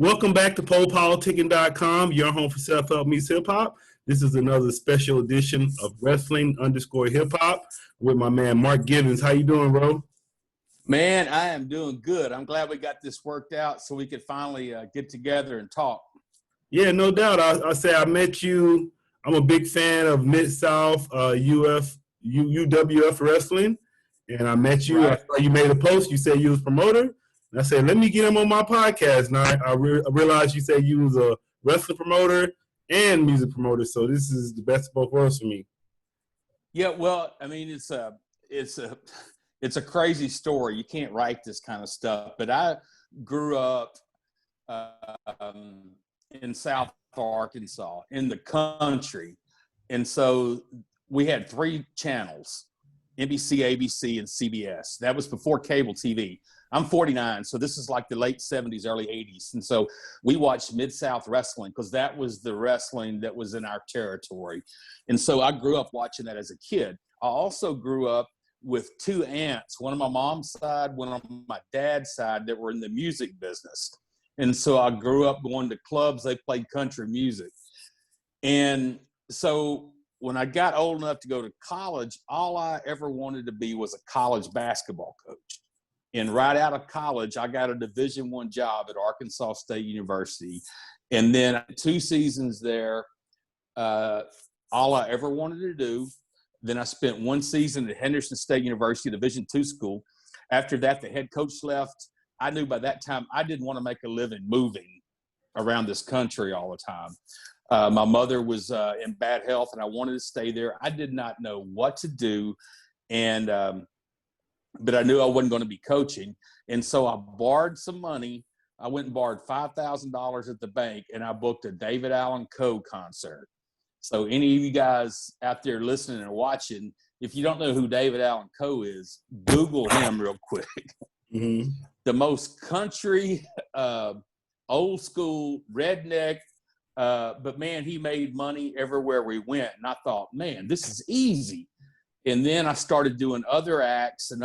Welcome back to popolitickin.com, your home for self-help meets hip-hop. This is another special edition of Wrestling_Hip-Hop with my man Mark Givens. How you doing, bro? Man, I am doing good. I'm glad we got this worked out so we could finally get together and talk. Yeah, no doubt. I say I met you. I'm a big fan of Mid-South UWF wrestling, and I met you. Right. I saw you made a post. You said you was a promoter. And I said, let me get him on my podcast. And I realized you said you was a wrestling promoter and music promoter. So this is the best of both worlds for me. Yeah, well, I mean, it's a crazy story. You can't write this kind of stuff. But I grew up in South Arkansas, in the country. And so we had three channels, NBC, ABC, and CBS. That was before cable TV. I'm 49, so this is like the late 70s, early 80s. And so we watched Mid-South wrestling because that was the wrestling that was in our territory. And so I grew up watching that as a kid. I also grew up with two aunts, one on my mom's side, one on my dad's side, that were in the music business. And so I grew up going to clubs. They played country music. And so when I got old enough to go to college, all I ever wanted to be was a college basketball coach. And right out of college, I got a Division I job at Arkansas State University. And then 2 seasons there, all I ever wanted to do. Then I spent 1 season at Henderson State University, Division II school. After that, the head coach left. I knew by that time I didn't want to make a living moving around this country all the time. My mother was in bad health, and I wanted to stay there. I did not know what to do. And but I knew I wasn't going to be coaching. And so I borrowed some money. I went and borrowed $5,000 at the bank, and I booked a David Allen Coe concert. So any of you guys out there listening and watching, if you don't know who David Allen Coe is, Google him real quick. Mm-hmm. The most country, old school, redneck, but man, he made money everywhere we went. And I thought, man, this is easy. And then I started doing other acts. And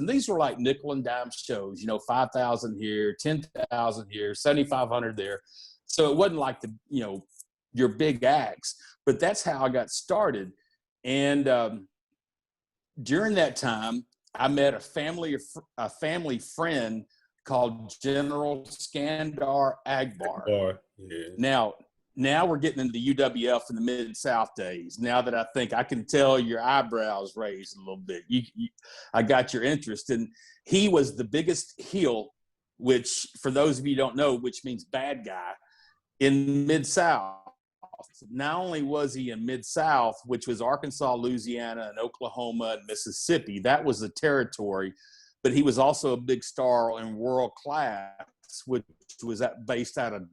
these were like nickel and dime shows, 5,000 here, 10,000 here, 7,500 there. So it wasn't like your big acts, but that's how I got started. And during that time, I met a family friend called General Skandar Agbar. Yeah. Now we're getting into the UWF in the Mid-South days. Now that I think I can tell your eyebrows raised a little bit. I got your interest. And he was the biggest heel, which for those of you who don't know, which means bad guy, in Mid-South. Not only was he in Mid-South, which was Arkansas, Louisiana, and Oklahoma, and Mississippi. That was the territory. But he was also a big star in World Class, which was based out of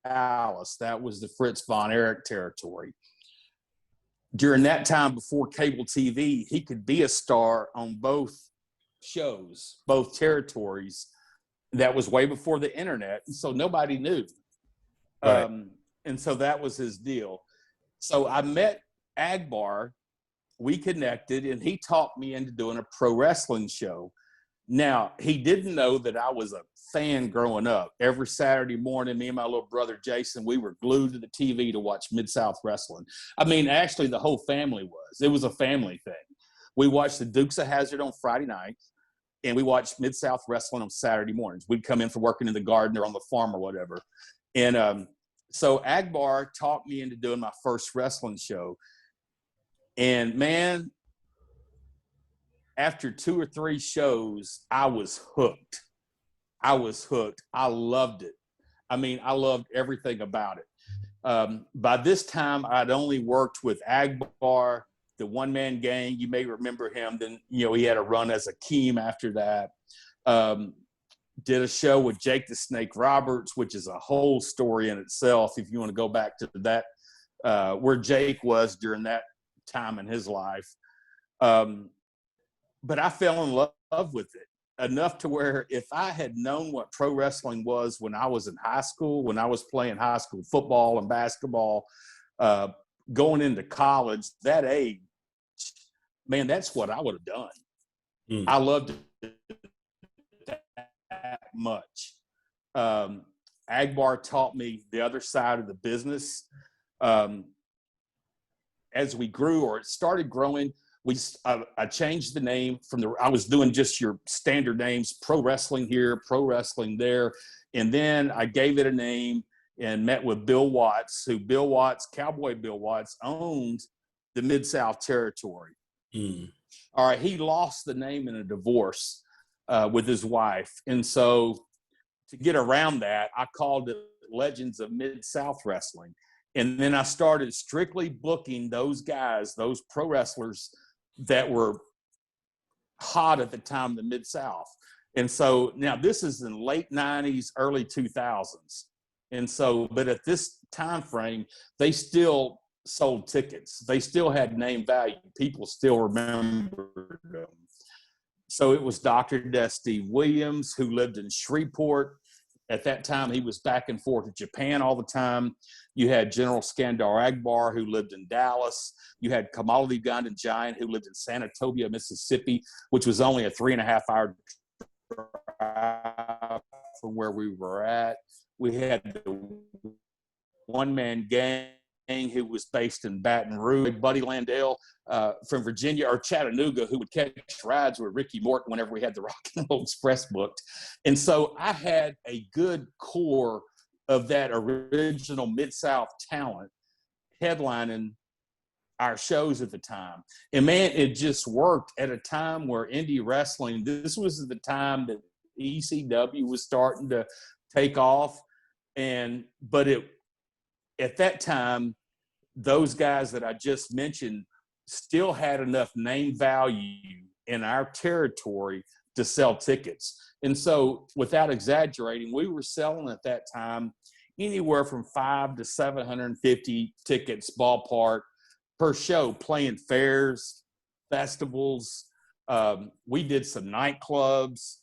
Dallas. That was the Fritz von Erich territory. During that time, before cable TV, he could be a star on both shows, both territories. That was way before the internet, and so nobody knew. Right. And so that was his deal. So I met Agbar. We connected, and he talked me into doing a pro wrestling show. Now, he didn't know that I was a fan growing up. Every Saturday morning, me and my little brother Jason, we were glued to the TV to watch Mid-South wrestling. I mean, actually, the whole family was. It was a family thing. We watched the Dukes of Hazzard on Friday nights, and we watched Mid-South wrestling on Saturday mornings. We'd come in from working in the garden or on the farm or whatever. And so Agbar talked me into doing my first wrestling show. And, man, after 2 or 3 shows, I was hooked. I loved it. I mean, I loved everything about it. By this time, I'd only worked with Agbar, the one-man gang. You may remember him. Then, he had a run as Akeem after that. Did a show with Jake the Snake Roberts, which is a whole story in itself. If you want to go back to that, where Jake was during that time in his life. But I fell in love with it enough to where if I had known what pro wrestling was when I was in high school, when I was playing high school football and basketball, going into college, that age, man, that's what I would have done. I loved it that much. Agbar taught me the other side of the business. As we grew, or it started growing, I changed the name I was doing just your standard names, pro wrestling here, pro wrestling there. And then I gave it a name and met with Bill Watts, Cowboy Bill Watts, owned the Mid-South territory. All right, he lost the name in a divorce with his wife. And so to get around that, I called it Legends of Mid-South Wrestling. And then I started strictly booking those guys, those pro wrestlers that were hot at the time in the Mid-South. And so now this is in late 90s, early 2000s. And so, but at this time frame, they still sold tickets. They still had name value. People still remembered them. So it was Dr. Dusty Williams, who lived in Shreveport. At that time, he was back and forth to Japan all the time. You had General Skandar Agbar, who lived in Dallas. You had Kamala the Ugandan Giant, who lived in Sanatobia, Mississippi, which was only a 3.5-hour drive from where we were at. We had the one-man gang who was based in Baton Rouge, Buddy Landell from Virginia or Chattanooga, who would catch rides with Ricky Morton whenever we had the Rock and Roll Express booked. And so I had a good core of that original Mid-South talent headlining our shows at the time. And man, it just worked at a time where indie wrestling, this was the time that ECW was starting to take off. But at that time, those guys that I just mentioned still had enough name value in our territory to sell tickets. And so without exaggerating, we were selling at that time anywhere from 500 to 750 tickets ballpark per show, playing fairs, festivals. We did some nightclubs.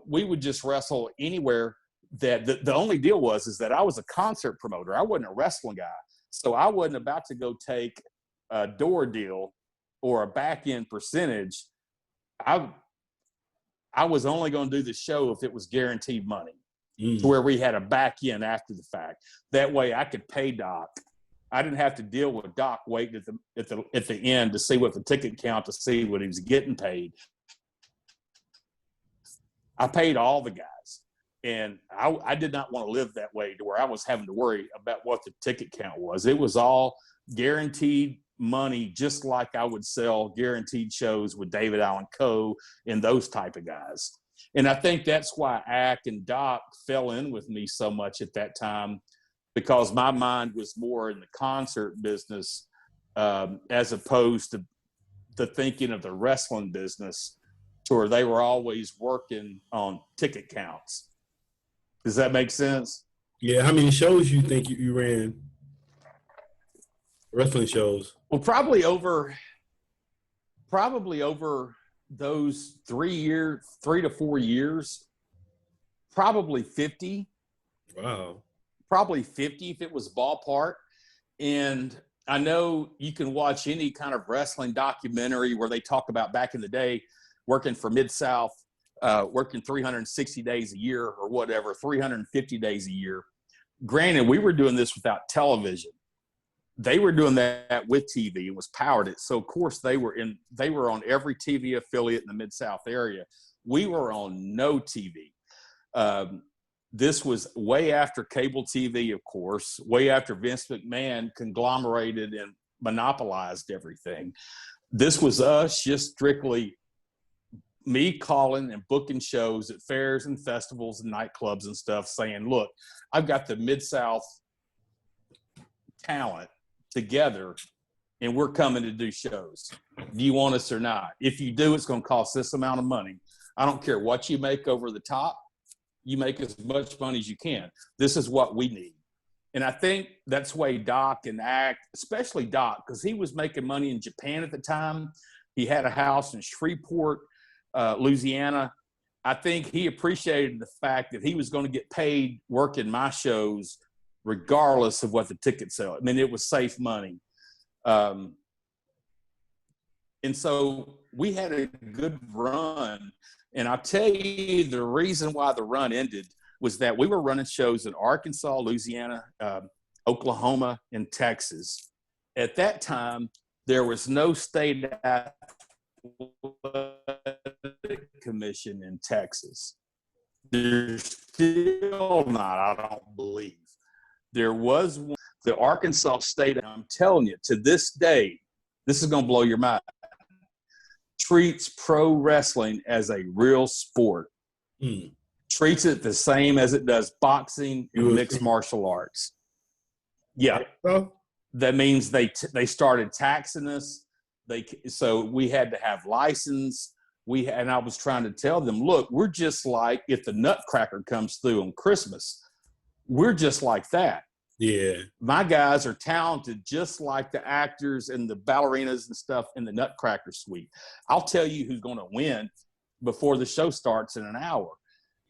We would just wrestle anywhere. That the only deal is that I was a concert promoter. I wasn't a wrestling guy. So I wasn't about to go take a door deal or a back end percentage. I was only going to do the show if it was guaranteed money, to where we had a back end after the fact. That way I could pay Doc. I didn't have to deal with Doc waiting at the end to see what the ticket count, to see what he was getting paid. I paid all the guys. And I did not want to live that way, to where I was having to worry about what the ticket count was. It was all guaranteed money, just like I would sell guaranteed shows with David Allen Coe and those type of guys. And I think that's why Ack and Doc fell in with me so much at that time, because my mind was more in the concert business as opposed to the thinking of the wrestling business, to where they were always working on ticket counts. Does that make sense? Yeah. How many shows you think you ran? Wrestling shows? Well, probably over those 3 to 4 years, probably 50. Wow. Probably 50 if it was ballpark. And I know you can watch any kind of wrestling documentary where they talk about back in the day working for Mid-South, working 360 days a year or whatever, 350 days a year. Granted, we were doing this without television. They were doing that with TV. It was powered it. So of course they were on every TV affiliate in the Mid-South area. We were on no TV. This was way after cable TV, of course, way after Vince McMahon conglomerated and monopolized everything. This was us just strictly me calling and booking shows at fairs and festivals and nightclubs and stuff, saying, look, I've got the Mid-South talent together and we're coming to do shows. Do you want us or not? If you do, it's going to cost this amount of money. I don't care what you make over the top. You make as much money as you can. This is what we need. And I think that's why Doc and Act, especially Doc, because he was making money in Japan at the time. He had a house in Shreveport, Louisiana. I think he appreciated the fact that he was going to get paid working my shows regardless of what the ticket sell. I mean, it was safe money. And so we had a good run. And I'll tell you the reason why the run ended was that we were running shows in Arkansas, Louisiana, Oklahoma, and Texas. At that time, there was no state athletic commission in Texas. There's still not, I don't believe. There was one, the Arkansas State, I'm telling you, to this day, this is going to blow your mind, treats pro wrestling as a real sport. Treats it the same as it does boxing and mixed martial arts. Yeah. That means they started taxing us. So we had to have license. And I was trying to tell them, look, we're just like if the Nutcracker comes through on Christmas, we're just like that. Yeah. My guys are talented just like the actors and the ballerinas and stuff in the Nutcracker suite. I'll tell you who's going to win before the show starts in an hour.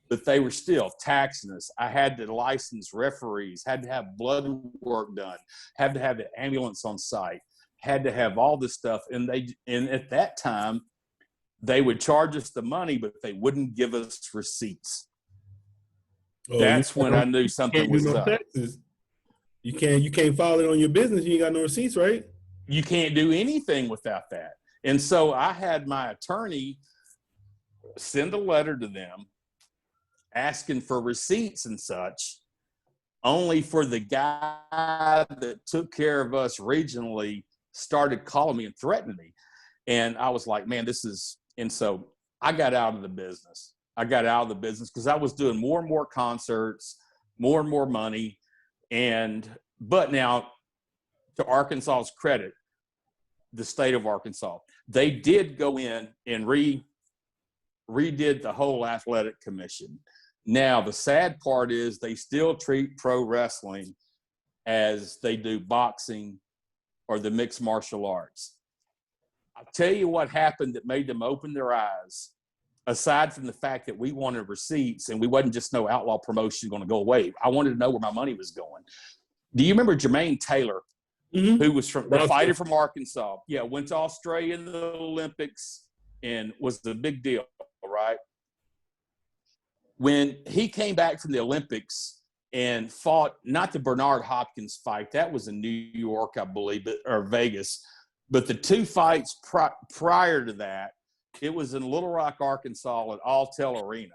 But they were still taxing us. I had to license referees, had to have blood work done, had to have the ambulance on site, had to have all this stuff. And at that time, they would charge us the money, but they wouldn't give us receipts. That's when I knew something was up. Taxes. You can't file it on your business. You ain't got no receipts, right? You can't do anything without that. And so I had my attorney send a letter to them asking for receipts and such, only for the guy that took care of us regionally started calling me and threatening me. And I was like, man, and so I got out of the business. Because I was doing more and more concerts, more and more money. But now, to Arkansas's credit, the state of Arkansas, they did go in and redid the whole athletic commission. Now, the sad part is they still treat pro wrestling as they do boxing or the mixed martial arts. I'll tell you what happened that made them open their eyes, aside from the fact that we wanted receipts and we wasn't just no outlaw promotion going to go away. I wanted to know where my money was going. Do you remember Jermaine Taylor, who was the fighter from Arkansas? Yeah, went to Australia in the Olympics and was the big deal, right? When he came back from the Olympics and fought, not the Bernard Hopkins fight, that was in New York, I believe, or Vegas, but the two fights prior to that, it was in Little Rock, Arkansas at Alltel Arena,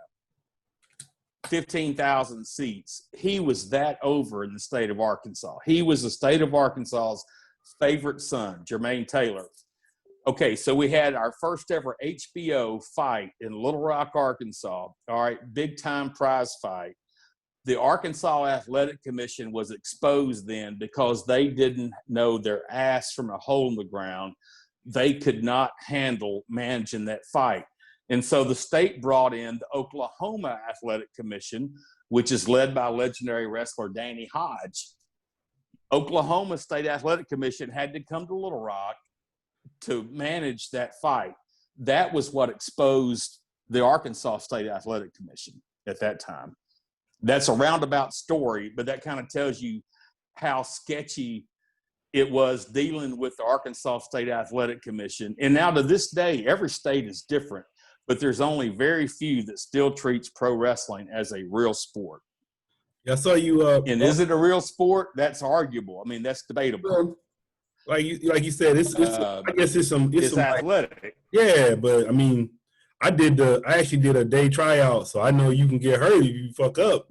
15,000 seats. He was that over in the state of Arkansas. He was the state of Arkansas's favorite son, Jermaine Taylor. Okay, so we had our first ever HBO fight in Little Rock, Arkansas. All right, big time prize fight. The Arkansas Athletic Commission was exposed then because they didn't know their ass from a hole in the ground. They could not handle managing that fight. And so the state brought in the Oklahoma Athletic Commission, which is led by legendary wrestler Danny Hodge. Oklahoma State Athletic Commission had to come to Little Rock to manage that fight. That was what exposed the Arkansas State Athletic Commission at that time. That's a roundabout story, but that kind of tells you how sketchy it was dealing with the Arkansas State Athletic Commission. And now to this day, every state is different, but there's only very few that still treats pro wrestling as a real sport. I saw you. And is it a real sport? That's arguable. I mean, that's debatable. Like you said, I guess it's some athletic. Like, yeah, but I mean, I actually did a day tryout, so I know you can get hurt if you fuck up.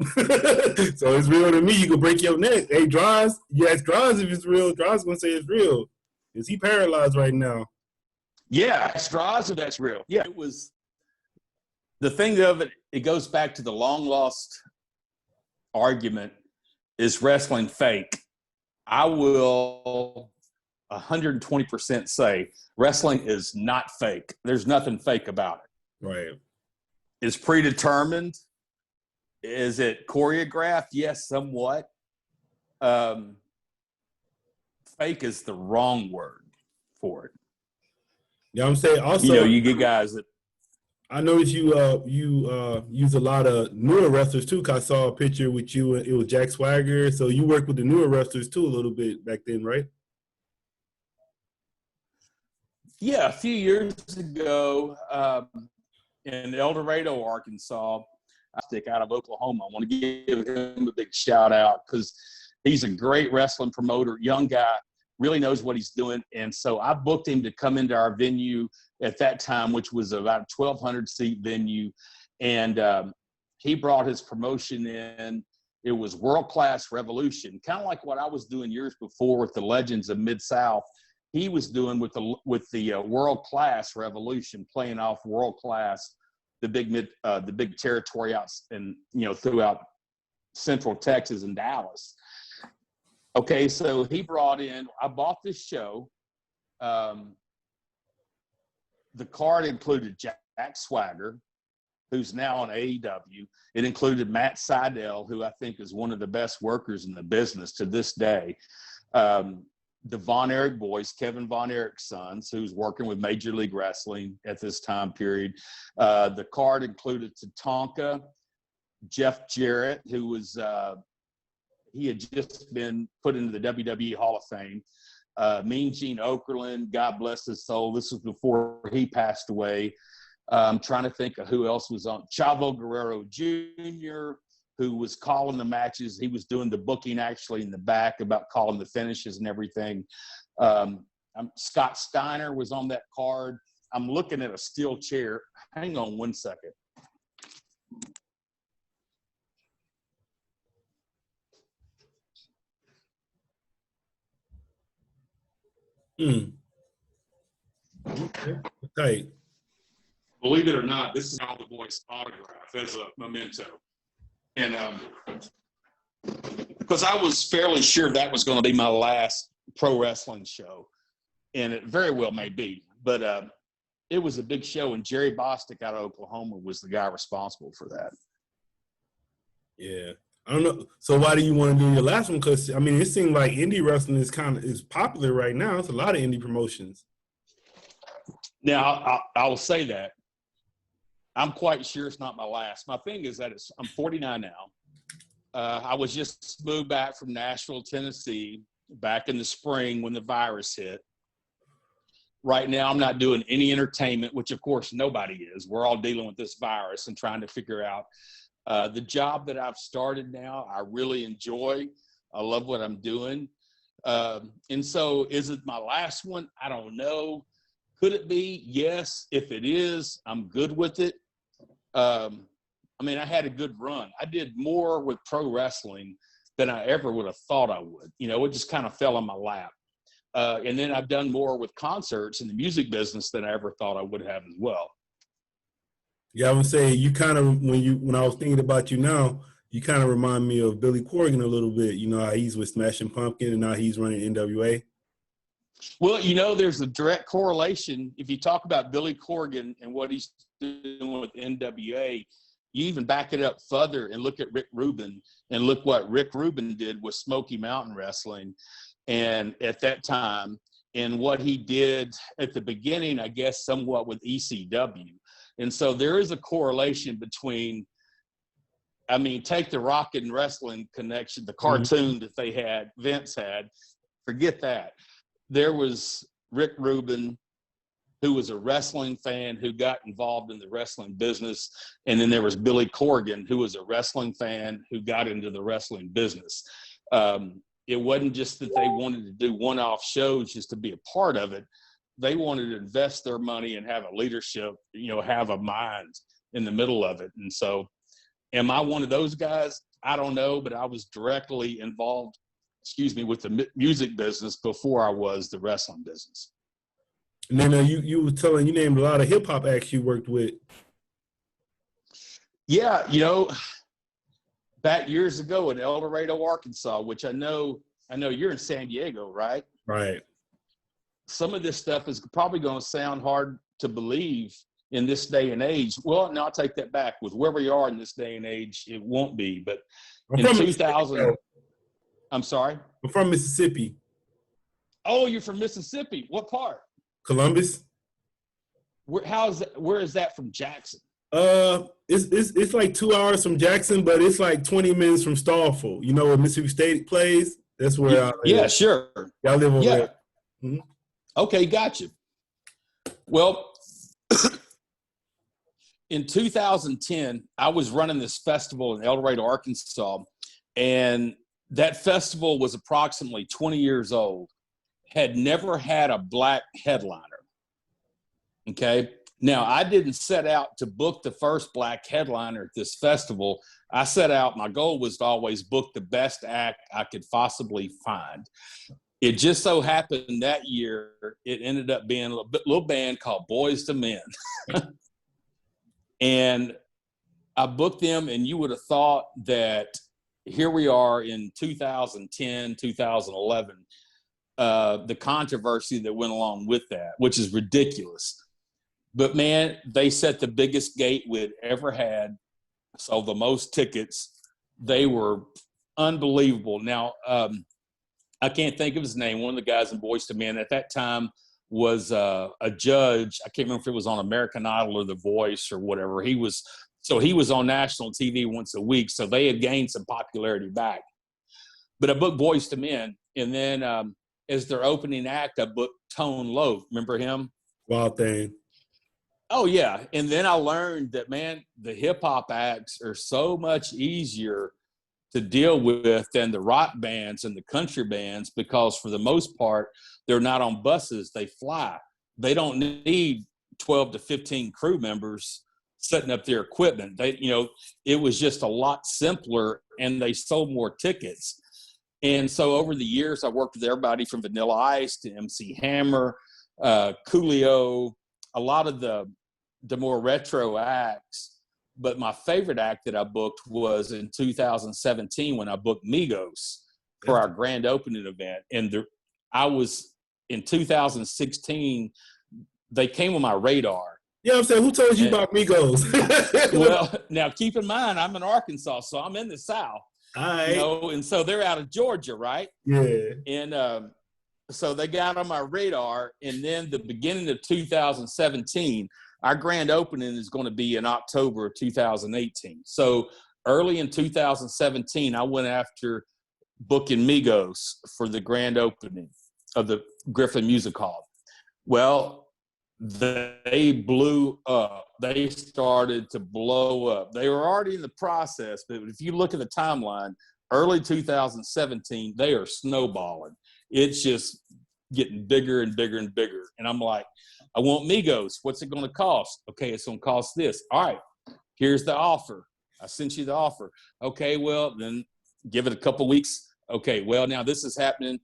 So it's real to me. You can break your neck. Hey, Draws, you ask Draws if it's real. Draws gonna say it's real. Is he paralyzed right now? Yeah, ask Draws if that's real. Yeah, it was. The thing of it, it goes back to the long lost argument: is wrestling fake? I will 120% say wrestling is not fake. There's nothing fake about it. Right. It's predetermined. Is it choreographed? Yes, somewhat. Fake is the wrong word for it. Yeah, I'm saying also. You get guys that. I noticed you use a lot of newer wrestlers too. Cause I saw a picture with you. It was Jack Swagger. So you worked with the newer wrestlers too a little bit back then, right? Yeah, a few years ago in El Dorado, Arkansas, stick out of Oklahoma. I want to give him a big shout out because he's a great wrestling promoter, young guy, really knows what he's doing. And so I booked him to come into our venue at that time, which was about a 1,200 seat venue. And he brought his promotion in. It was World Class Revolution, kind of like what I was doing years before with the Legends of Mid-South. He was doing with the World Class Revolution, playing off World Class, the big territory out and throughout Central Texas and Dallas. Okay, so he brought in. I bought this show. The card included Jack Swagger, who's now on AEW. It included Matt Sydal, who I think is one of the best workers in the business to this day. The Von Erich boys, Kevin Von Erich's sons, who's working with Major League Wrestling at this time period. The card included Tatanka, Jeff Jarrett, who was he had just been put into the WWE Hall of Fame. Mean Gene Okerlund, God bless his soul. This was before he passed away. I'm trying to think of who else was on. Chavo Guerrero Jr., who was calling the matches. He was doing the booking actually in the back about calling the finishes and everything. Scott Steiner was on that card. I'm looking at a steel chair. Hang on one second. Okay. Believe it or not, this is how the boy's autograph as a memento. And because I was fairly sure that was going to be my last pro wrestling show, and it very well may be, but it was a big show, and Jerry Bostic out of Oklahoma was the guy responsible for that. Yeah. I don't know. So why do you want to do your last one? Because, I mean, it seems like indie wrestling is popular right now. It's a lot of indie promotions. Now, I will say that. I'm quite sure it's not my last. My thing is that I'm 49 now. I was just moved back from Nashville, Tennessee, back in the spring when the virus hit. Right now, I'm not doing any entertainment, which, of course, nobody is. We're all dealing with this virus and trying to figure out the job that I've started now. I really enjoy. I love what I'm doing. And so is it my last one? I don't know. Could it be? Yes. If it is, I'm good with it. I mean, I had a good run. I did more with pro wrestling than I ever would have thought I would. It just kind of fell in my lap. And then I've done more with concerts in the music business than I ever thought I would have as well. Yeah, I would say you kind of, when I was thinking about you now, you kind of remind me of Billy Corgan a little bit. You know how he's with Smashing Pumpkin and now he's running NWA. Well, there's a direct correlation. If you talk about Billy Corgan and what he's doing with NWA, you even back it up further and look at Rick Rubin and look what Rick Rubin did with Smoky Mountain Wrestling. And at that time, and what he did at the beginning, I guess, somewhat with ECW. And so there is a correlation between, take the Rock and Wrestling connection, the cartoon that they had, Vince had, forget that. There was Rick Rubin, who was a wrestling fan who got involved in the wrestling business. And then there was Billy Corgan, who was a wrestling fan who got into the wrestling business. It wasn't just that they wanted to do one-off shows just to be a part of it. They wanted to invest their money and have a leadership, have a mind in the middle of it. And so am I one of those guys? I don't know, but I was directly involved, with the music business before I was the wrestling business. And then you were telling, you named a lot of hip hop acts you worked with. Yeah, back years ago in El Dorado, Arkansas, which I know you're in San Diego, right? Right. Some of this stuff is probably going to sound hard to believe in this day and age. Well, no, I'll take that back. With where we are in this day and age, it won't be. But in 2000, I'm sorry? I'm from Mississippi. Oh, you're from Mississippi. What part? Columbus. Where is that from Jackson? It's like 2 hours from Jackson, but it's like 20 minutes from Starkville. You know where Mississippi State plays? That's where I live. Yeah, sure. Y'all live over there. Mm-hmm. Okay, gotcha. Well, in 2010, I was running this festival in El Dorado, Arkansas, and that festival was approximately 20 years old, had never had a black headliner. Okay. Now, I didn't set out to book the first black headliner at this festival. I set out, my goal was to always book the best act I could possibly find. It just so happened that year, it ended up being a little band called Boys to Men. And I booked them, and you would have thought that here we are in 2010, 2011, the controversy that went along with that, which is ridiculous. But, man, they set the biggest gate we'd ever had, sold the most tickets. They were unbelievable. Now, I can't think of his name. One of the guys in Boys to Men at that time was a judge. I can't remember if it was on American Idol or The Voice or whatever. He was on national TV once a week, so they had gained some popularity back. But I booked Boys to Men, and then as their opening act, I booked Tone Loc. Remember him? Wild Thing. Oh, yeah. And then I learned that, man, the hip-hop acts are so much easier to deal with than the rock bands and the country bands, because for the most part, they're not on buses. They fly. They don't need 12 to 15 crew members setting up their equipment. It was just a lot simpler, and they sold more tickets. And so over the years, I worked with everybody from Vanilla Ice to MC Hammer, Coolio, a lot of the more retro acts. But my favorite act that I booked was in 2017 when I booked Migos for our grand opening event. And I was in 2016, they came on my radar. Yeah, I'm saying, who told you about Migos? Well, now keep in mind, I'm in Arkansas, so I'm in the South. All right. And so they're out of Georgia, right? Yeah. And so they got on my radar. And then the beginning of 2017, our grand opening is going to be in October of 2018. So early in 2017, I went after booking Migos for the grand opening of the Griffin Music Hall. Well, they blew up. They started to blow up. They were already in the process, but if you look at the timeline, early 2017, they are snowballing. It's just getting bigger and bigger and bigger. And I'm like, I want Migos. What's it going to cost? Okay, it's going to cost this. All right, here's the offer. I sent you the offer. Okay, well, then give it a couple weeks. Okay, well, now this is happening.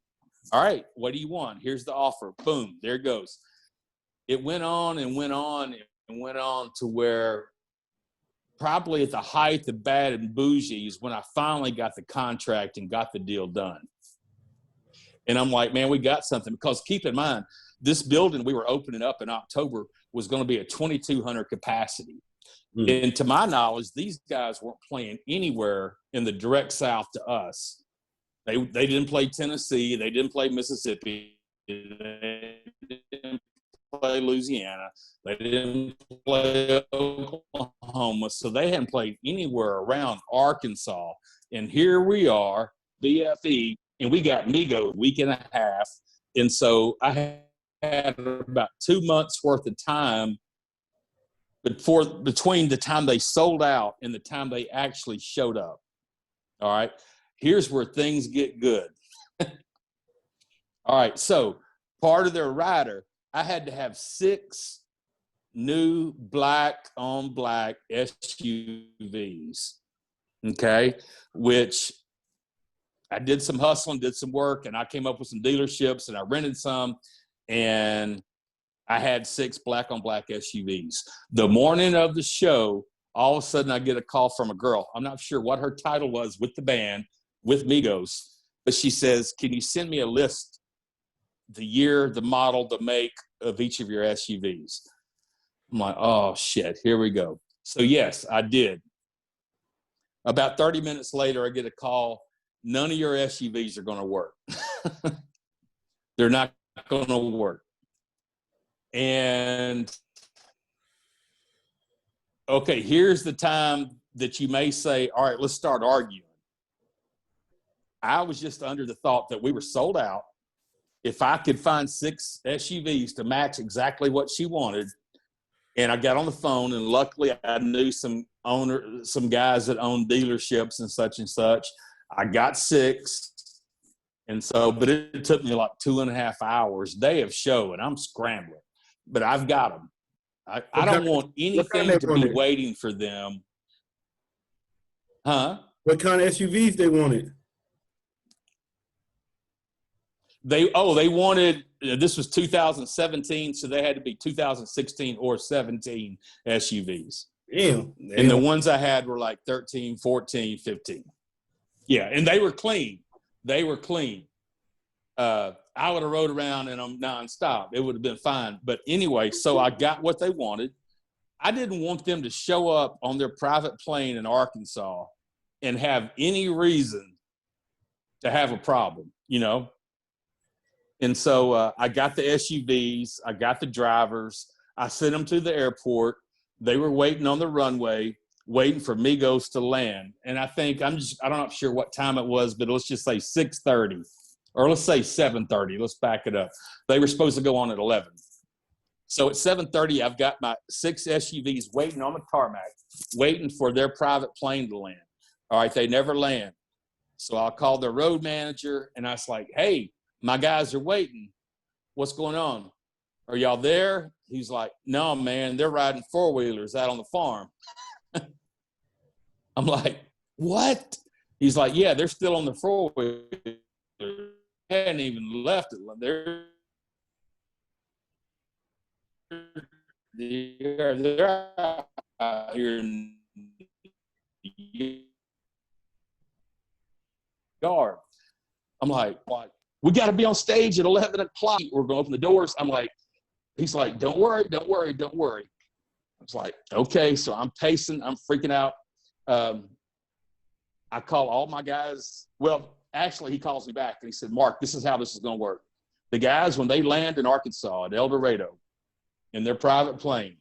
All right, what do you want? Here's the offer. Boom, there it goes. It went on and went on and went on to where probably at the height of Bad and Bougie is when I finally got the contract and got the deal done. And I'm like, man, we got something. Because keep in mind, this building we were opening up in October was going to be a 2,200 capacity. Mm. And to my knowledge, these guys weren't playing anywhere in the direct South to us. They didn't play Tennessee. They didn't play Mississippi. They didn't play Louisiana. They didn't play Oklahoma. So they hadn't played anywhere around Arkansas. And here we are, BFE, and we got Migos a week and a half. And so I had about 2 months worth of time between the time they sold out and the time they actually showed up. All right. Here's where things get good. All right. So part of their rider, I had to have 6 new black on black SUVs. Okay. Which I did some hustling, did some work, and I came up with some dealerships, and I rented some, and I had 6 black on black SUVs. The morning of the show, all of a sudden I get a call from a girl. I'm not sure what her title was with the band, with Migos, but she says, can you send me a list, the year, the model, the make of each of your SUVs? I'm like, oh, shit, here we go. So, yes, I did. About 30 minutes later, I get a call. None of your SUVs are going to work. They're not going to work. And, okay, here's the time that you may say, all right, let's start arguing. I was just under the thought that we were sold out. If I could find 6 SUVs to match exactly what she wanted, And I got on the phone, and luckily I knew some guys that owned dealerships and such. I got 6. And so, but it took me like 2.5 hours day of show, and I'm scrambling. But I've got them. I don't want anything to be waiting for them. Huh? What kind of SUVs they wanted? They wanted, this was 2017, so they had to be 2016 or 17 SUVs. Damn. And the ones I had were like 13, 14, 15. Yeah, and they were clean. They were clean. I would have rode around in them nonstop. It would have been fine. But anyway, so I got what they wanted. I didn't want them to show up on their private plane in Arkansas and have any reason to have a problem, you know? And so I got the SUVs. I got the drivers. I sent them to the airport. They were waiting on the runway, waiting for Migos to land. And I think I'm not sure what time it was, but let's just say 6:30. Or let's say 7:30. Let's back it up. They were supposed to go on at 11. So at 7:30, I've got my 6 SUVs waiting on the tarmac, waiting for their private plane to land. All right, they never land. So I'll call their road manager, and I was like, hey, my guys are waiting. What's going on? Are y'all there? He's like, no, man, they're riding 4-wheelers out on the farm. I'm like, what? He's like, yeah, they're still on the 4-wheelers. Hadn't even left it. They're out here in the yard. I'm like, what? We got to be on stage at 11 o'clock. We're going to open the doors. I'm like, he's like, don't worry. I was like, okay. So I'm pacing. I'm freaking out. I call all my guys. Well, actually, he calls me back and he said, Mark, this is how this is going to work. The guys, when they land in Arkansas at El Dorado in their private plane,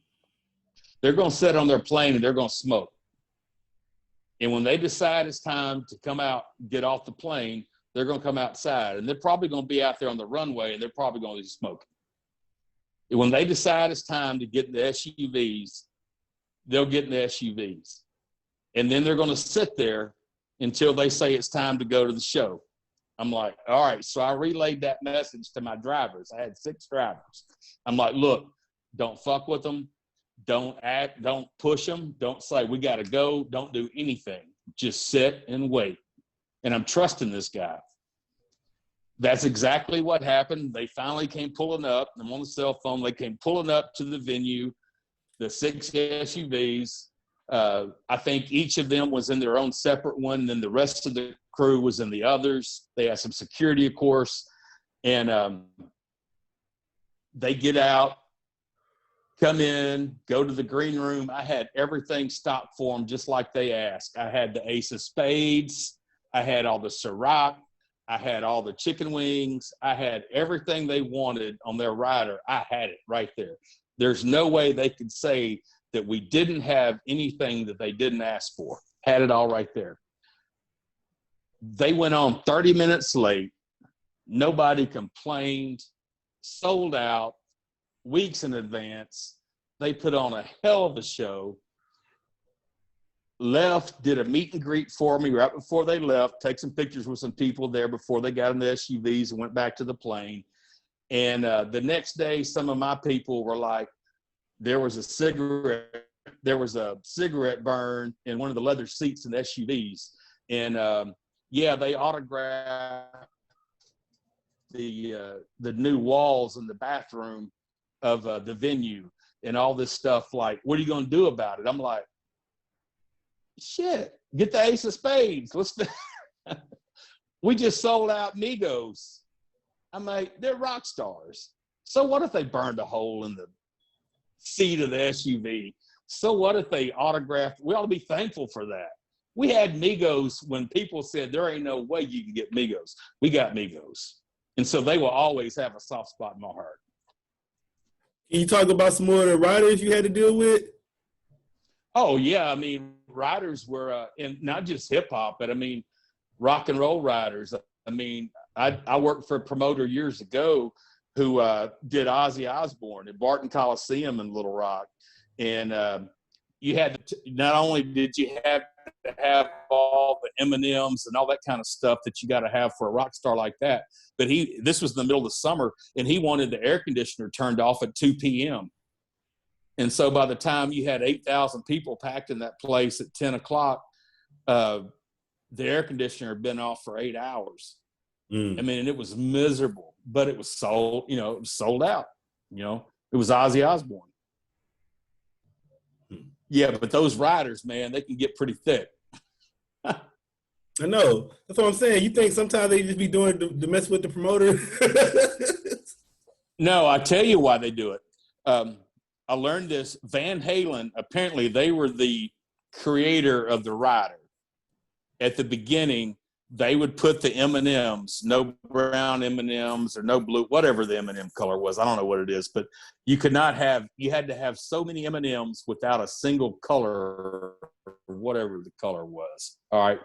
they're going to sit on their plane and they're going to smoke. And when they decide it's time to come out, get off the plane, they're going to come outside. And they're probably going to be out there on the runway, and they're probably going to be smoking. And when they decide it's time to get in the SUVs, they'll get in the SUVs. And then they're going to sit there until they say it's time to go to the show. I'm like, all right. So I relayed that message to my drivers. I had 6 drivers. I'm like, look, don't fuck with them. Don't act, don't push them. Don't say, we got to go. Don't do anything. Just sit and wait. And I'm trusting this guy. That's exactly what happened. They finally came pulling up. I'm on the cell phone. They came pulling up to the venue, the 6 SUVs. I think each of them was in their own separate one. And then the rest of the crew was in the others. They had some security, of course. And they get out, come in, go to the green room. I had everything stopped for them just like they asked. I had the ace of spades. I had all the Ciroc. I had all the chicken wings. I had everything they wanted on their rider. I had it right there. There's no way they could say that we didn't have anything that they didn't ask for. Had it all right there. They went on 30 minutes late. Nobody complained. Sold out weeks in advance. They put on a hell of a show. Left, did a meet and greet for me right before they left, take some pictures with some people there before they got in the SUVs and went back to the plane. And the next day, some of my people were like, there was a cigarette burn in one of the leather seats in the SUVs. And yeah, they autographed the new walls in the bathroom of the venue and all this stuff. Like, what are you going to do about it? I'm like, shit, get the ace of spades. We just sold out Migos. I'm like, they're rock stars. So what if they burned a hole in the seat of the SUV? So what if they autographed? We ought to be thankful for that. We had Migos when people said there ain't no way you can get Migos. We got Migos. And so they will always have a soft spot in my heart. Can you talk about some more of the riders you had to deal with? Oh, yeah. I mean, riders were, and not just hip hop, but I mean, rock and roll riders. I mean, I worked for a promoter years ago who did Ozzy Osbourne at Barton Coliseum in Little Rock. and you had to, not only did you have to have all the M&Ms and all that kind of stuff that you got to have for a rock star like that, but this was in the middle of the summer, and he wanted the air conditioner turned off at 2 p.m. And so by the time you had 8,000 people packed in that place at 10 o'clock, the air conditioner had been off for 8 hours. I mean, it was miserable, but it was sold, it was sold out. It was Ozzy Osbourne. Yeah, but those riders, man, they can get pretty thick. I know. That's what I'm saying. You think sometimes they just be doing to mess with the promoter? No, I tell you why they do it. I learned this. Van Halen, apparently they were the creator of the rider. At the beginning, they would put the M&Ms, no brown M&Ms or no blue, whatever the M&M color was. I don't know what it is, but you had to have so many M&Ms without a single color or whatever the color was. All right.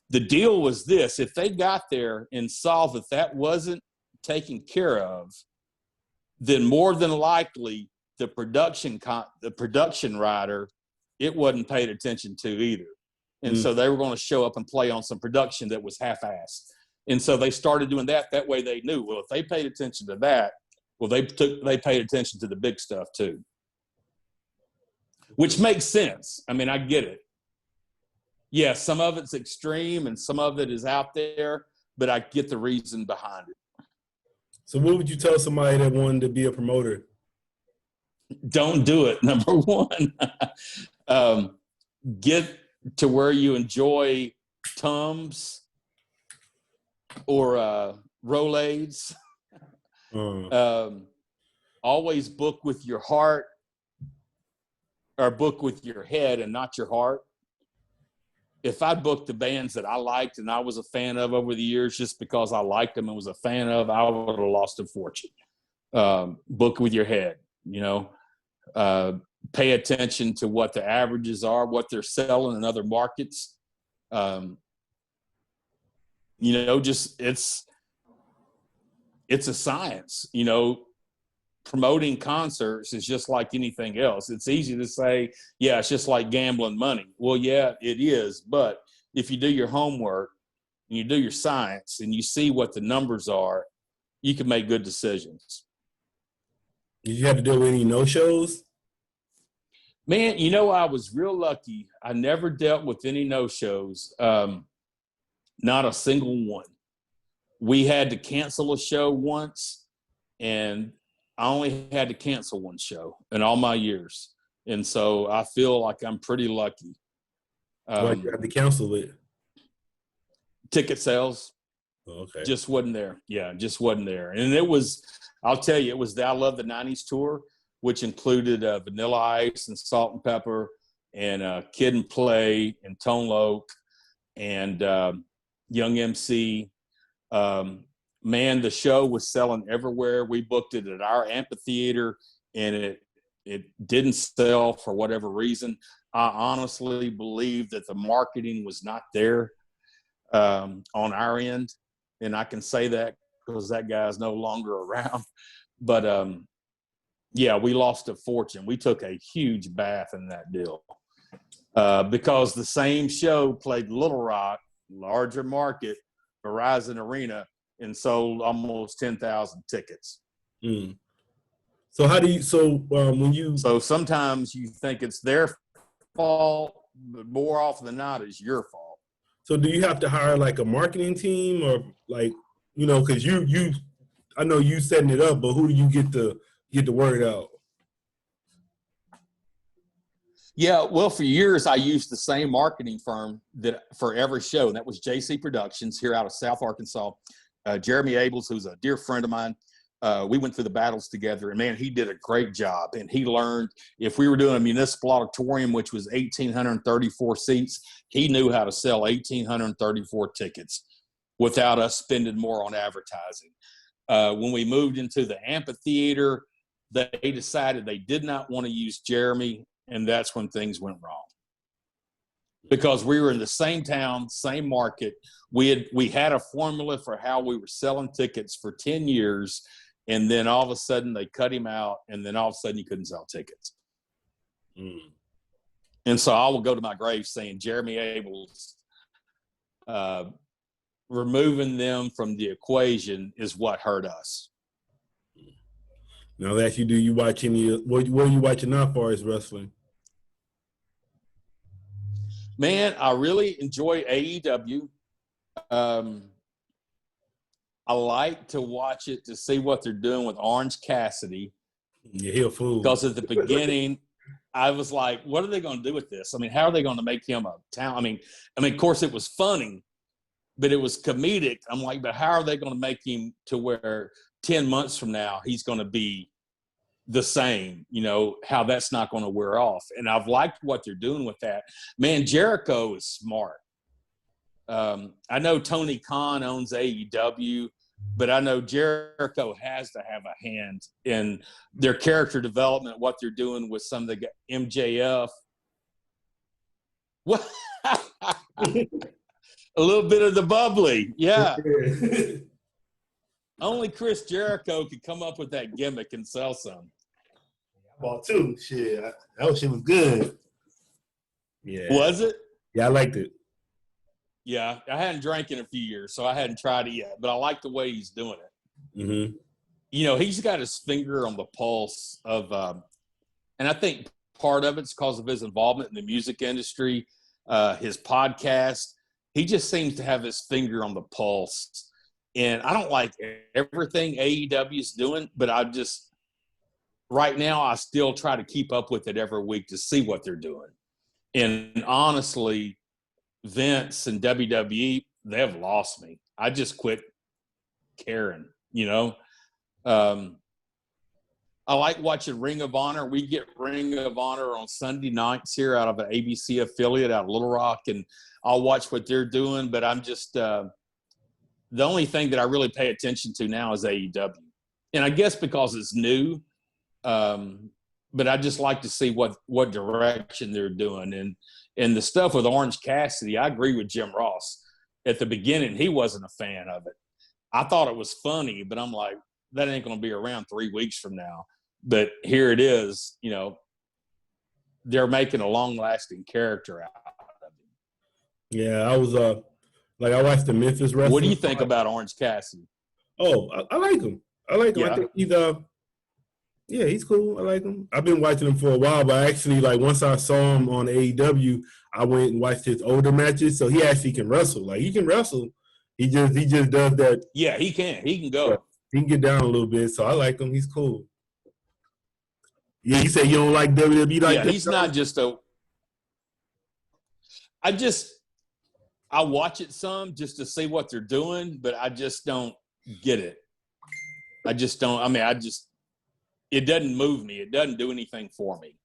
The deal was this: if they got there and saw that wasn't taken care of, then more than likely the production rider, it wasn't paid attention to either. And so they were going to show up and play on some production that was half-assed. And so they started doing that. That way they knew, well, if they paid attention to that, well, they paid attention to the big stuff too. Which makes sense. I mean, I get it. Yeah, some of it's extreme and some of it is out there, but I get the reason behind it. So what would you tell somebody that wanted to be a promoter? Don't do it, number one. Get to where you enjoy Tums or Rolaids. Always book with your heart, or book with your head and not your heart. If I booked the bands that I liked and I was a fan of over the years just because I liked them and was a fan of, I would have lost a fortune. Book with your head, pay attention to what the averages are, what they're selling in other markets. Just it's a science. Promoting concerts is just like anything else. It's easy to say, yeah, it's just like gambling money. Well, yeah, it is. But if you do your homework and you do your science and you see what the numbers are, you can make good decisions. Did you have to deal with any no-shows? Man, I was real lucky. I never dealt with any no-shows, not a single one. We had to cancel a show once, and I only had to cancel one show in all my years. And so I feel like I'm pretty lucky. Why you had to cancel it? Ticket sales. Oh, okay. Just wasn't there. Yeah, just wasn't there. And I'll tell you, it was the I Love the 90s tour, which included Vanilla Ice and Salt and Pepper and Kid and Play and Tone Loc and Young MC. Man, the show was selling everywhere. We booked it at our amphitheater, and it didn't sell for whatever reason. I honestly believe that the marketing was not there on our end, and I can say that because that guy's no longer around. But yeah, we lost a fortune. We took a huge bath in that deal because the same show played Little Rock, larger market, Verizon Arena, and sold almost 10,000 tickets. So how do you? When you? So sometimes you think it's their fault, but more often than not, it's your fault. So do you have to hire like a marketing team, or like because you, I know you setting it up, but who do you get the word out? Yeah, well, for years I used the same marketing firm for every show, and that was JC Productions here out of South Arkansas. Jeremy Abels, who's a dear friend of mine, we went through the battles together, and man, he did a great job. And he learned, if we were doing a municipal auditorium, which was 1,834 seats, he knew how to sell 1,834 tickets without us spending more on advertising. When we moved into the amphitheater, they decided they did not want to use Jeremy, and that's when things went wrong. Because we were in the same town, same market. We had a formula for how we were selling tickets for 10 years, and then all of a sudden they cut him out, and then all of a sudden you couldn't sell tickets. Mm. And so I will go to my grave saying Jeremy Abel's removing them from the equation is what hurt us. Now that do you watch any? What are you watching now far as wrestling? Man, I really enjoy AEW. I like to watch it to see what they're doing with Orange Cassidy. Yeah, he a fool. Because at the beginning, I was like, what are they going to do with this? I mean, how are they going to make him a talent? I mean, of course, it was funny, but it was comedic. I'm like, but how are they going to make him to where 10 months from now he's going to be the same? You know, how that's not going to wear off. And I've liked what they're doing with that. Man, Jericho is smart. I know Tony Khan owns AEW, but I know Jericho has to have a hand in their character development, what they're doing with some of the MJF. What? A little bit of the bubbly. Yeah. Only Chris Jericho could come up with that gimmick and sell some. Ball too. Shit. That shit was good. Yeah. Was it? Yeah, I liked it. Yeah, I hadn't drank in a few years, so I hadn't tried it yet. But I like the way he's doing it. Mm-hmm. You know, he's got his finger on the pulse of, and I think part of it's because of his involvement in the music industry, his podcast. He just seems to have his finger on the pulse. And I don't like everything AEW is doing, but right now, I still try to keep up with it every week to see what they're doing. And honestly, Vince and WWE, they have lost me. I just quit caring, you know. I like watching Ring of Honor. We get Ring of Honor on Sunday nights here out of an ABC affiliate out of Little Rock, and I'll watch what they're doing. But I'm just the only thing that I really pay attention to now is AEW. And I guess because it's new, but I just like to see what direction they're doing. And the stuff with Orange Cassidy, I agree with Jim Ross. At the beginning, he wasn't a fan of it. I thought it was funny, but I'm like, that ain't going to be around 3 weeks from now. But here it is, you know, they're making a long-lasting character out of him. Yeah, I was I watched the Memphis wrestling. What do you think about Orange Cassidy? Oh, I like him. I like him. Yeah. I think he's cool. I like him. I've been watching him for a while, but actually, once I saw him on AEW, I went and watched his older matches. So he actually can wrestle. He can wrestle. He just does that. Yeah, he can. He can go. He can get down a little bit. So I like him. He's cool. Yeah, you say you don't like WWE like that? Yeah, he's not just a. I watch it some just to see what they're doing, but I just don't get it. I just don't. I mean, it doesn't move me. It doesn't do anything for me,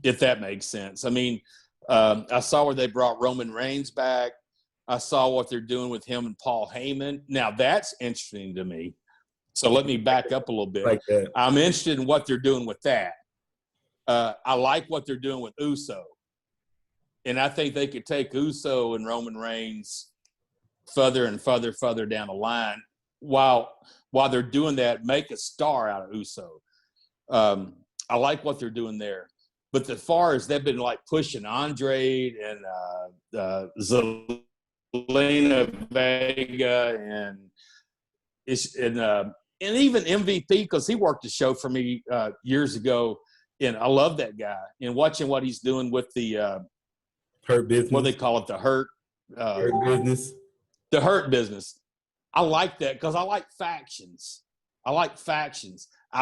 if that makes sense. I mean, I saw where they brought Roman Reigns back. I saw what they're doing with him and Paul Heyman. Now, that's interesting to me. So let me back up a little bit. Like that. I'm interested in what they're doing with that. I like what they're doing with Uso. And I think they could take Uso and Roman Reigns further and further down the line. While they're doing that, make a star out of Uso. I like what they're doing there. But as far as they've been pushing Andre and Zelina Vega and even MVP, because he worked a show for me years ago, and I love that guy. And watching what he's doing with the Hurt Business. What do they call it? The Hurt Business. The Hurt Business. I like that because I like factions. I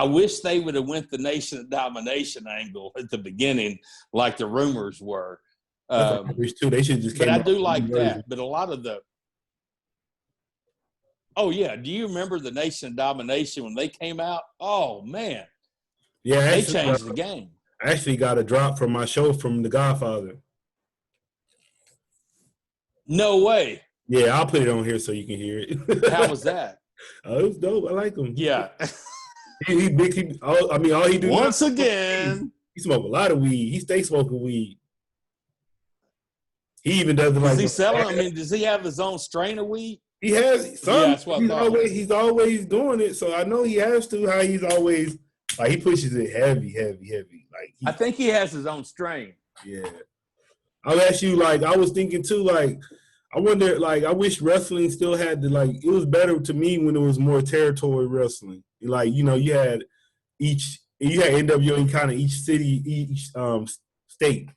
wish they would have went the Nation of Domination angle at the beginning, like the rumors were. I wish too. They should just. But I do like that. But a lot of the. Oh yeah, do you remember the Nation of Domination when they came out? Oh man, yeah, they changed the game. I actually got a drop from my show from The Godfather. No way. Yeah, I'll put it on here so you can hear it. How was that? It was dope. I like him. Yeah. He big. All he do once again. He smoke a lot of weed. He stay smoking weed. He even doesn't Does he sell it? I mean, does he have his own strain of weed? He has some. Yeah, that's what he's always doing it. So I know he has to. How he's always he pushes it heavy. Like, I think he has his own strain. yeah. I'll ask you, like, I was thinking too, like, I wonder, like, I wish wrestling still had the, like, it was better to me when it was more territory wrestling. Like, you know, you had NWA in kind of each city, each state,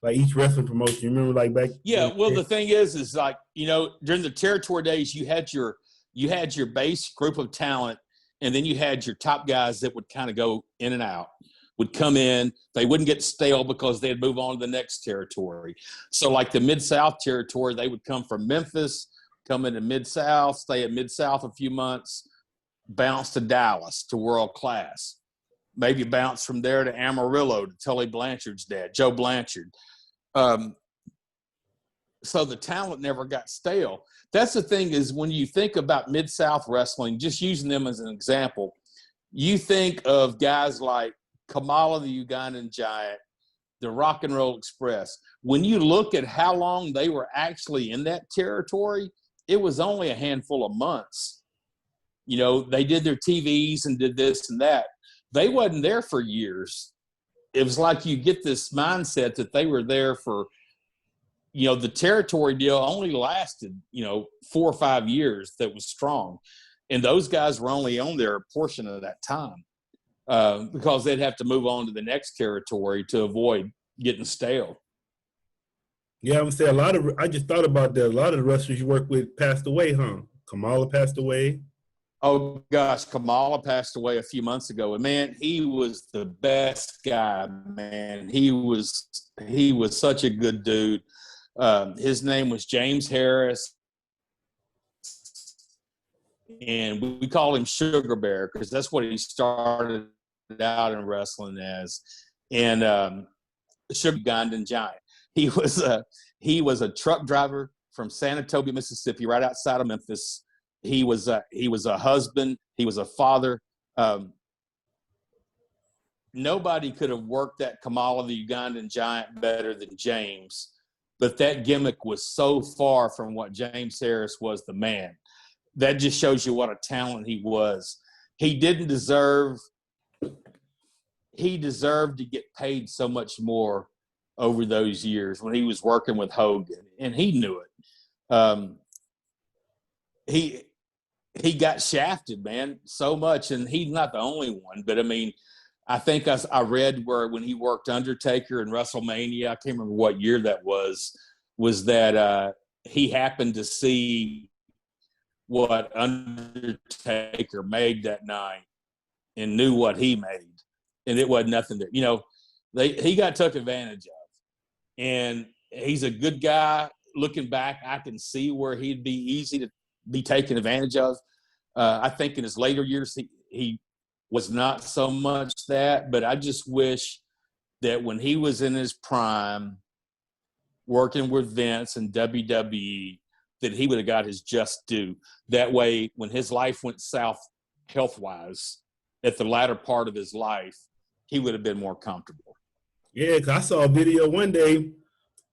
like each wrestling promotion. You remember, like, back? Yeah, well, the thing is like, you know, during the territory days, you had your base group of talent, and then you had your top guys that would kind of go in and out, would come in. They wouldn't get stale because they'd move on to the next territory. So like the Mid-South territory, they would come from Memphis, come into Mid-South, stay at Mid-South a few months, bounce to Dallas to world class, maybe bounce from there to Amarillo to Tully Blanchard's dad, Joe Blanchard. So the talent never got stale. That's the thing, is when you think about Mid-South wrestling, just using them as an example, you think of guys like Kamala, the Ugandan Giant, the Rock and Roll Express. When you look at how long they were actually in that territory, it was only a handful of months. You know, they did their TVs and did this and that. They wasn't there for years. It was like you get this mindset that they were there for, you know, the territory deal only lasted, you know, 4 or 5 years that was strong. And those guys were only on there a portion of that time because they'd have to move on to the next territory to avoid getting stale. Yeah, I would say I just thought about that. A lot of the wrestlers you work with passed away, huh? Kamala passed away. Oh gosh, Kamala passed away a few months ago, and man, he was the best guy. Man, he was such a good dude. His name was James Harris, and we call him Sugar Bear because that's what he started out in wrestling as. And Sugar Ugandan Giant. He was a truck driver from Sanatobia, Mississippi, right outside of Memphis. He was a husband. He was a father. Nobody could have worked that Kamala, the Ugandan Giant, better than James. But that gimmick was so far from what James Harris was, the man. That just shows you what a talent he was. He deserved to get paid so much more over those years when he was working with Hogan, and he knew it. He got shafted, man, so much, and he's not the only one. But I mean, I think I read where when he worked Undertaker in WrestleMania, I can't remember what year that was that he happened to see what Undertaker made that night and knew what he made, and it wasn't nothing that, you know, he got took advantage of. And he's a good guy. Looking back, I can see where he'd be easy to be taken advantage of. I think in his later years, he was not so much that, but I just wish that when he was in his prime, working with Vince and WWE, that he would have got his just due. That way, when his life went south health-wise, at the latter part of his life, he would have been more comfortable. Yeah, because I saw a video one day.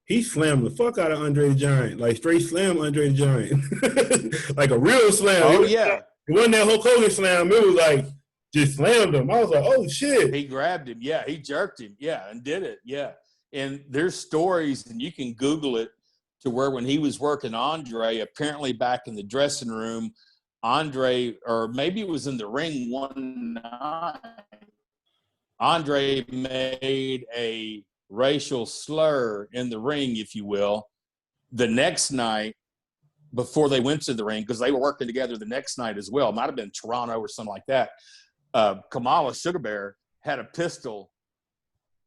He slammed the fuck out of Andre the Giant, like straight slam Andre the Giant, like a real slam. Oh yeah, it wasn't that Hulk Hogan slam. It was like just slammed him. I was like, oh shit. He grabbed him. Yeah, he jerked him. Yeah, and did it. Yeah, and there's stories, and you can Google it, to where when he was working Andre, apparently back in the dressing room, Andre, or maybe it was in the ring one night, Andre made a racial slur in the ring, if you will, the next night before they went to the ring, because they were working together the next night as well. It might have been Toronto or something like that. Kamala, Sugar Bear, had a pistol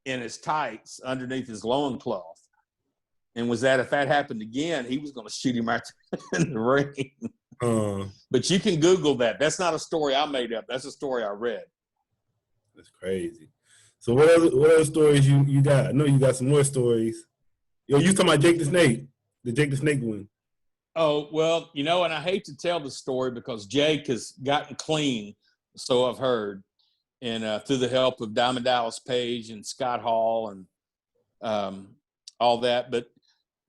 in his tights underneath his loincloth, and was that if that happened again, he was going to shoot him right in the ring. But you can Google that. That's not a story I made up. That's a story I read. That's crazy. So what other stories you got? I know you got some more stories. Yo, you talking about Jake the Snake, the Jake the Snake one. Oh, well, you know, and I hate to tell the story because Jake has gotten clean, so I've heard, and through the help of Diamond Dallas Page and Scott Hall and all that. But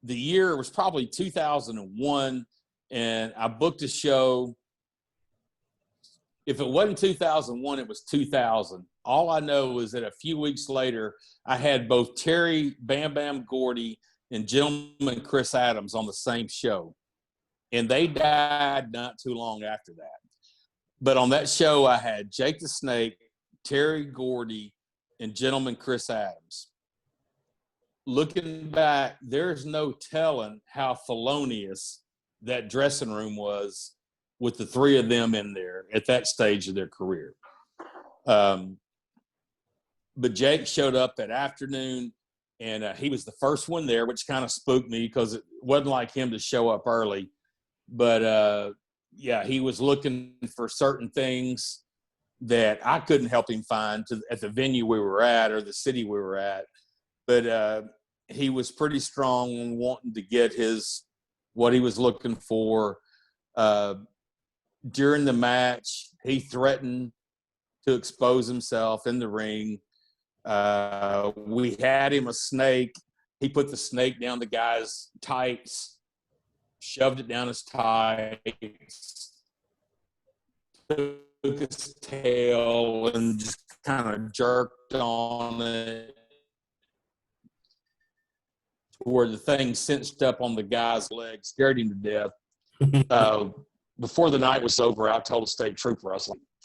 the year was probably 2001, and I booked a show if it wasn't 2001, it was 2000. All I know is that a few weeks later, I had both Terry Bam Bam Gordy and Gentleman Chris Adams on the same show. And they died not too long after that. But on that show, I had Jake the Snake, Terry Gordy, and Gentleman Chris Adams. Looking back, there's no telling how felonious that dressing room was with the three of them in there at that stage of their career. But Jake showed up that afternoon, and he was the first one there, which kind of spooked me because it wasn't like him to show up early. But, yeah, he was looking for certain things that I couldn't help him find at the venue we were at or the city we were at. But he was pretty strong in wanting to get what he was looking for. During the match, he threatened to expose himself in the ring. We had him a snake. He put the snake down the guy's tights, shoved it down his tights, took his tail and just kind of jerked on it where the thing cinched up on the guy's leg, scared him to death. Before the night was over, I told a state trooper,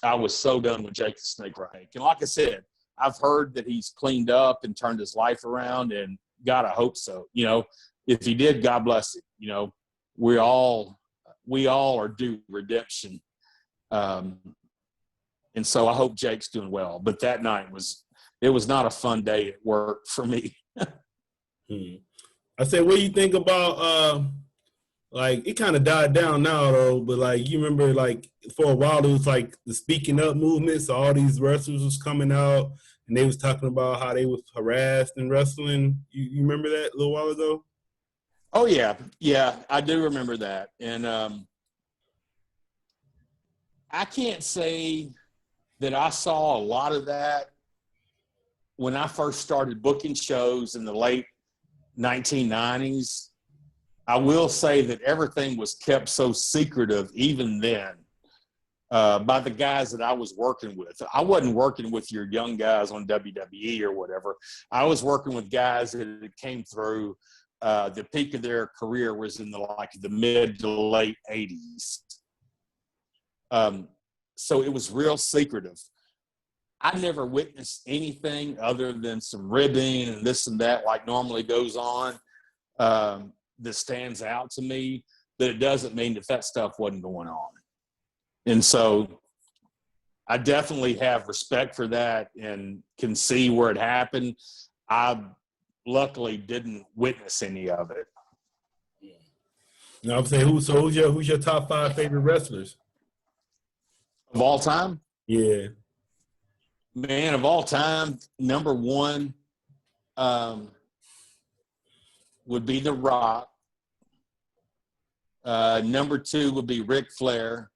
I was so done with Jake the Snake Rake. And like I said, I've heard that he's cleaned up and turned his life around, and God, I hope so. You know, if he did, God bless him. You know, we all are due redemption. And so I hope Jake's doing well. But that night it was not a fun day at work for me. I said, what do you think about like it kind of died down now though, but like you remember like for a while it was like the speaking up movement, so all these wrestlers was coming out and they was talking about how they was harassed in wrestling. You remember that a little while ago? Oh yeah, I do remember that. And I can't say that I saw a lot of that when I first started booking shows in the late 1990s. I will say that everything was kept so secretive even then by the guys that I was working with. I wasn't working with your young guys on WWE or whatever. I was working with guys that came through. The peak of their career was in the mid to late 80s. So it was real secretive. I never witnessed anything other than some ribbing and this and that like normally goes on that stands out to me, but it doesn't mean that stuff wasn't going on. And so I definitely have respect for that and can see where it happened. I luckily didn't witness any of it. You know what I'm saying? Who's your top 5 favorite wrestlers? Of all time? Yeah. Man, of all time, number one would be The Rock. Number 2 would be Ric Flair.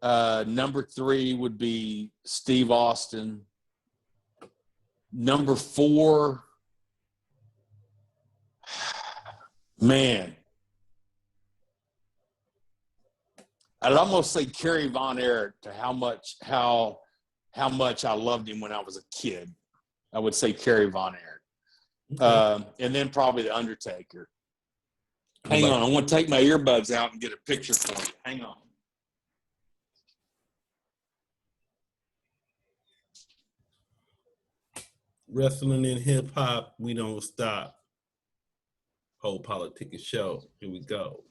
Number 3 would be Steve Austin. Number 4, man, I'd almost say Kerry Von Erich to how much I loved him when I was a kid. I would say Kerry Von Erich. Okay. And then probably The Undertaker. Hang on, I want to take my earbuds out and get a picture for you. Hang on. Wrestling and hip hop, we don't stop. Popolitickin show. Here we go.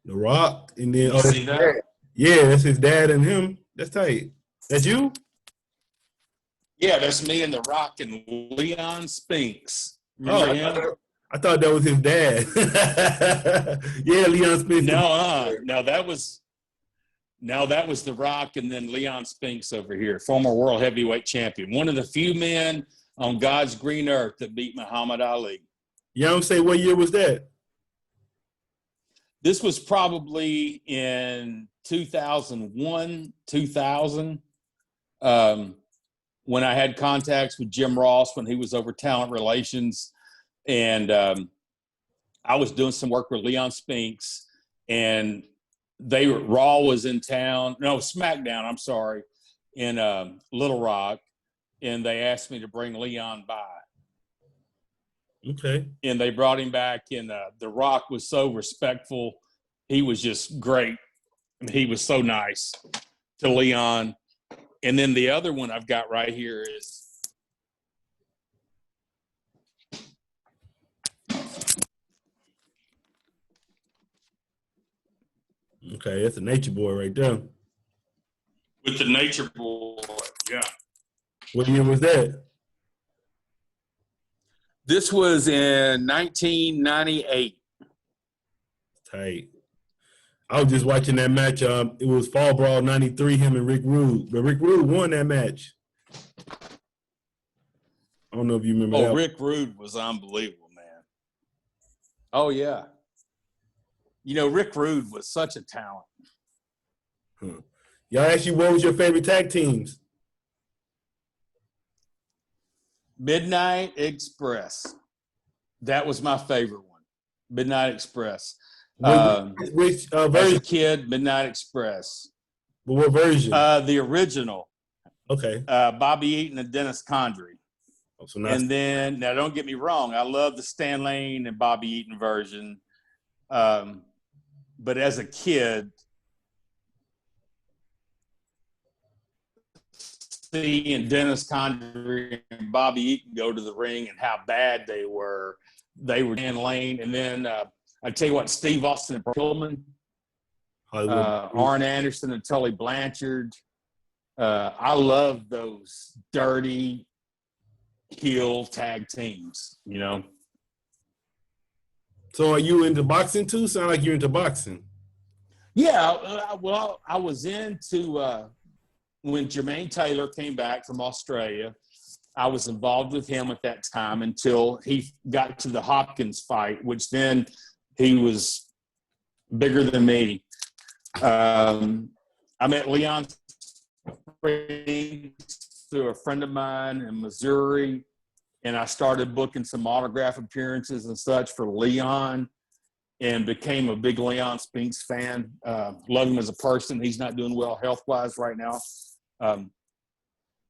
The Rock, and then see that? Yeah, that's his dad and him. That's tight. That's you? Yeah, that's me and The Rock and Leon Spinks. Remember him? I thought that was his dad. Yeah, Leon Spinks. No, that was The Rock and then Leon Spinks over here, former world heavyweight champion. One of the few men on God's green earth that beat Muhammad Ali. You know what I'm saying? What year was that? This was probably in 2001, 2000, when I had contacts with Jim Ross when he was over talent relations. And I was doing some work with Leon Spinks. and Raw was in town. No, SmackDown. I'm sorry, in Little Rock, and they asked me to bring Leon by. Okay. And they brought him back, and The Rock was so respectful. He was just great. He was so nice to Leon. And then the other one I've got right here is okay. That's a Nature Boy right there. with the Nature Boy. Yeah. What year was that? This was in 1998. Tight. I was just watching that match. It was Fall Brawl '93. Him and Rick Rude, but Rick Rude won that match. I don't know if you remember that. Oh, Rick Rude was unbelievable, man. Oh, yeah. You know, Rick Rude was such a talent. Huh. Y'all asked you what was your favorite tag teams? Midnight Express. That was my favorite one. Midnight Express. Which As a version? kid, Midnight Express. What version? The original. Okay. Bobby Eaton and Dennis Condrey. Oh, so And then, now don't get me wrong, I love the Stan Lane and Bobby Eaton version. But as a kid, seeing Dennis Condrey and Bobby Eaton go to the ring and how bad they were Stan Lane. And then I tell you what, Steve Austin and Pillman, Arn Anderson and Tully Blanchard. I love those dirty heel tag teams, you know. So are you into boxing too? Sound like you're into boxing. Yeah, well, I was into when Jermaine Taylor came back from Australia. I was involved with him at that time until he got to the Hopkins fight, which then he was bigger than me. I met Leon through a friend of mine in Missouri, and I started booking some autograph appearances and such for Leon, and became a big Leon Spinks fan. Love him as a person. He's not doing well health-wise right now. And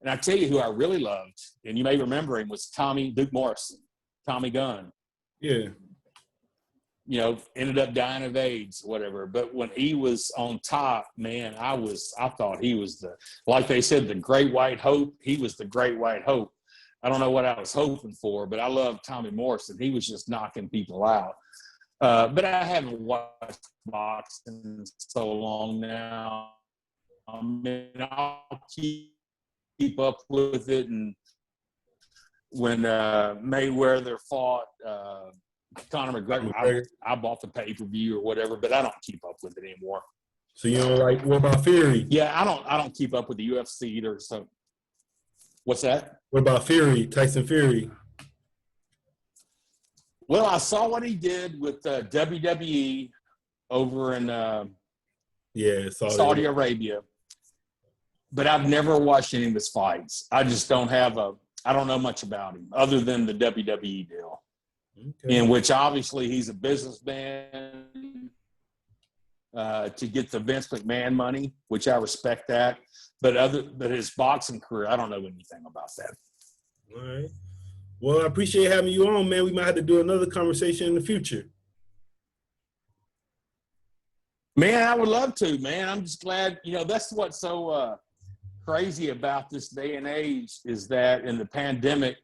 I tell you who I really loved, and you may remember him, was Duke Morrison, Tommy Gunn. Yeah. You know, ended up dying of AIDS, whatever. But when he was on top, man, I thought he was like they said, the great white hope. He was the great white hope. I don't know what I was hoping for, but I loved Tommy Morrison. He was just knocking people out. But I haven't watched boxing in so long now. I mean, I'll keep up with it. And when Mayweather fought Conor McGregor, I bought the pay-per-view or whatever, but I don't keep up with it anymore. So you don't like, what about Fury? Yeah, I don't keep up with the UFC either. So what's that? What about Fury, Tyson Fury? Well, I saw what he did with WWE over in Saudi Arabia, but I've never watched any of his fights. I just don't I don't know much about him other than the WWE deal, in which obviously he's a businessman to get the Vince McMahon money, which I respect that. But his boxing career, I don't know anything about that. All right. Well, I appreciate having you on, man. We might have to do another conversation in the future. Man, I would love to, man. I'm just glad, that's what's so crazy about this day and age is that in the pandemic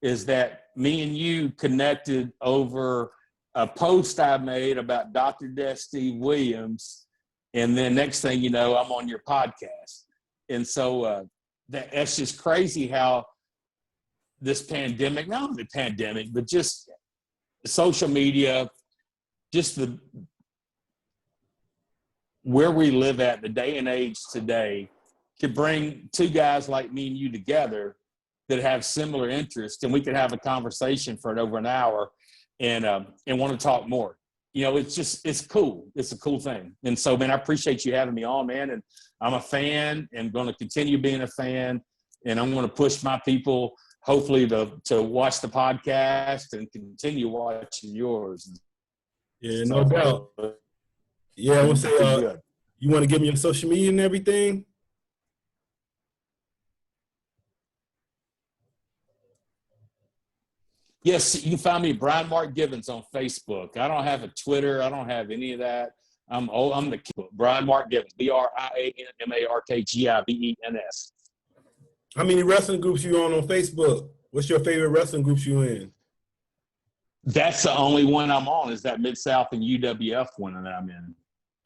is that me and you connected over a post I made about Dr. Death Steve Williams. And then next thing you know, I'm on your podcast. And so that's just crazy how this pandemic, not only the pandemic, but just social media, just where we live at, the day and age today, could bring two guys like me and you together that have similar interests, and we could have a conversation for over an hour and want to talk more. It's cool. It's a cool thing. And so, man, I appreciate you having me on, man. And I'm a fan and going to continue being a fan. And I'm going to push my people, hopefully, to watch the podcast and continue watching yours. Yeah, no doubt. Yeah, I would say, Pretty good. you want to give me your social media and everything? Yes, you can find me Brian Mark Givens on Facebook. I don't have a Twitter. I don't have any of that. I'm the Brian Mark Givens, BrianMarkGivens. How many wrestling groups you on Facebook? What's your favorite wrestling groups you in? That's the only one I'm on, is that Mid South and UWF one that I'm in.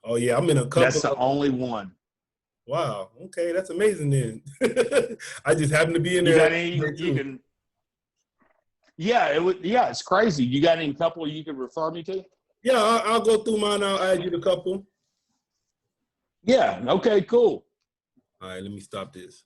Oh yeah, I'm in a couple. That's the only one. Wow. Okay, that's amazing then. I just happen to be in You there. got any you can? Yeah, it's crazy. You got any couple you could refer me to? Yeah, I'll go through mine. I'll add you a couple. Yeah. Okay. Cool. All right, let me stop this.